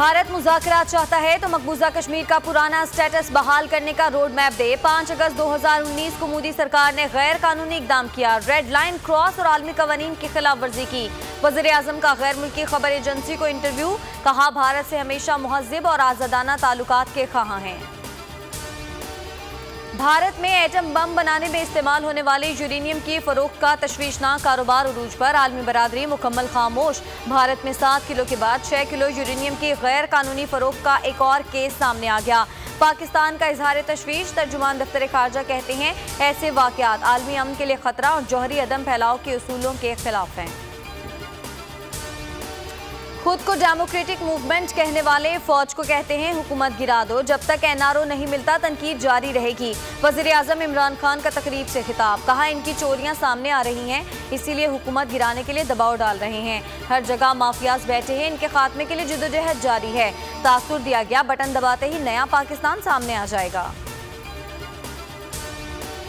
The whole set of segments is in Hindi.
भारत मुज़ाकरात चाहता है तो मकबूजा कश्मीर का पुराना स्टेटस बहाल करने का रोड मैप दे। 5 अगस्त 2019 को मोदी सरकार ने गैर कानूनी इकदाम किया, रेड लाइन क्रॉस और आलमी कवानीन की खिलाफ वर्जी की। वज़ीर आज़म का गैर मुल्की खबर एजेंसी को इंटरव्यू, कहा भारत से हमेशा मुहज़्ज़िब और आज़ादाना ताल्लुकात के ख़्वाह हैं। भारत में एटम बम बनाने में इस्तेमाल होने वाले यूरेनियम की फरोख्त का तशवीशनाक कारोबार उरूज पर, आलमी बरादरी मुकम्मल खामोश। भारत में 7 किलो के बाद 6 किलो यूरेनियम की गैर कानूनी फरोख्त का एक और केस सामने आ गया। पाकिस्तान का इजहार तशवीश, तर्जुमान दफ्तर खारजा कहते हैं ऐसे वाक़यात आलमी अमन के लिए खतरा और जौहरी अदम फैलाव के उसूलों के खिलाफ हैं। खुद को डेमोक्रेटिक मूवमेंट कहने वाले फौज को कहते हैं हुकूमत गिरा दो, जब तक एनआरओ नहीं मिलता तनकीद जारी रहेगी। वज़ीर आज़म इमरान खान का तकरीब से खिताब, कहा इनकी चोरियां सामने आ रही हैं, इसीलिए हुकूमत गिराने के लिए दबाव डाल रहे हैं। हर जगह माफियाज बैठे हैं, इनके खात्मे के लिए जद्दोजहद जारी है। तासुर दिया गया, बटन दबाते ही नया पाकिस्तान सामने आ जाएगा।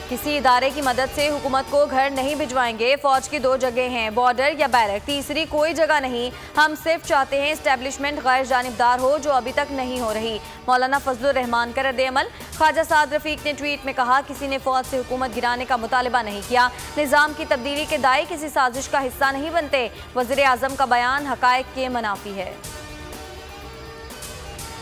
किसी इदारे की मदद से हुकूमत को घर नहीं भिजवाएंगे। फौज की 2 जगह हैं, बॉर्डर या बैरक, तीसरी कोई जगह नहीं। हम सिर्फ चाहते हैं इस्टेब्लिशमेंट गैर जानिबदार हो, जो अभी तक नहीं हो रही। मौलाना फजलुर रहमान का रद्द-ए-अमल। ख्वाजा साद रफीक ने ट्वीट में कहा किसी ने फौज से हुकूमत गिराने का मुतालबा नहीं किया। निज़ाम की तब्दीली के दाई किसी साजिश का हिस्सा नहीं बनते। वज़ीर आज़म का बयान हक़ाइक़ के मुनाफी है।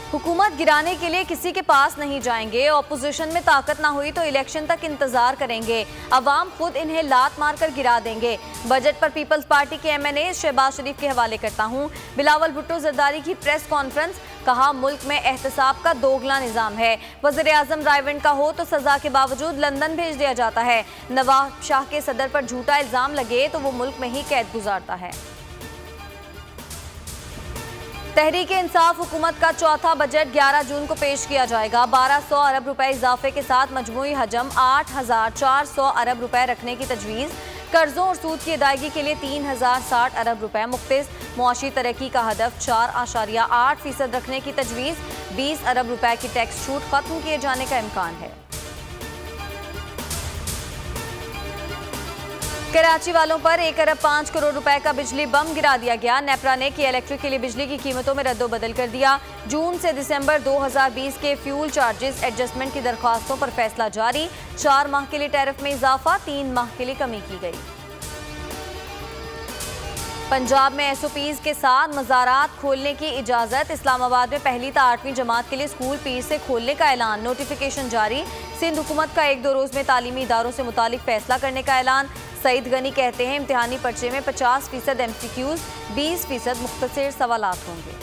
हुकूमत गिराने के लिए किसी के पास नहीं जाएंगे। ऑपोजिशन में ताकत ना हुई तो इलेक्शन तक इंतजार करेंगे। अवाम खुद इन्हें लात मार कर गिरा देंगे। बजट पर पीपल्स पार्टी के MNA शहबाज शरीफ के हवाले करता हूँ। बिलावल भुट्टो जरदारी की प्रेस कॉन्फ्रेंस, कहा मुल्क में एहतसाब का दोगला निज़ाम है। वज़ीर आज़म रायवंड का हो तो सजा के बावजूद लंदन भेज दिया जाता है। नवाब शाह के सदर पर झूठा इल्ज़ाम लगे तो वो मुल्क में ही कैद गुजारता है। तहरीक-ए-इंसाफ हुकूमत का चौथा बजट 11 जून को पेश किया जाएगा। 1200 अरब रुपए इजाफे के साथ मजमूई हजम 8400 अरब रुपए रखने की तजवीज़। कर्जों और सूद की अदायगी के लिए 3060 अरब रुपए मुख्तस। मुआशी तरक्की का हदफ 4.8% रखने की तजवीज़। 20 अरब रुपए की टैक्स छूट खत्म किए जाने का इम्कान है। कराची वालों पर 1 अरब 5 करोड़ रुपए का बिजली बम गिरा दिया गया। नेपरा ने की इलेक्ट्रिक के लिए बिजली की कीमतों में रद्दोबदल कर दिया। जून से दिसंबर 2020 के फ्यूल चार्जेस एडजस्टमेंट की दरख्वास्तों पर फैसला जारी। 4 माह के लिए टैरिफ में इजाफा, 3 माह के लिए कमी की गई। पंजाब में SOPs के साथ मज़ारात खोलने की इजाज़त। इस्लामाबाद में 1ली से 8वीं जमात के लिए स्कूल पीर से खोलने का ऐलान, नोटिफिकेशन जारी। सिंध हुकूमत का 1-2 रोज़ में तालीमी इदारों से मुतालिक फैसला करने का ऐलान। सईद गनी कहते हैं इम्तिहानी पर्चे में 50% MCQs, 20% मुख्तसर सवालात होंगे।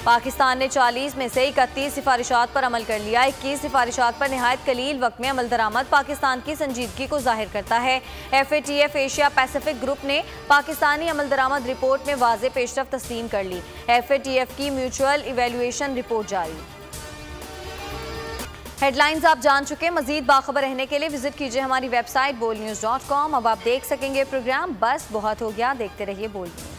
पाकिस्तान ने 40 में से 31 सिफारिशात पर अमल कर लिया। 21 सिफारिशात पर निहायत कलील वक्त में अमल दरामद पाकिस्तान की संजीदगी को जाहिर करता है। FATF एशिया पैसिफिक ग्रुप ने पाकिस्तानी अमल दरामद रिपोर्ट में वाज़ेह पेशरफ्त तस्लीम कर ली। FATF की म्यूचुअल इवेल्युएशन रिपोर्ट जारी। हेडलाइंस आप जान चुके। मजीद बाखबर रहने के लिए विजिट कीजिए हमारी वेबसाइट boldnews.com। अब आप देख सकेंगे प्रोग्राम। बस बहुत हो गया, देखते रहिए बोल्ड न्यूज़।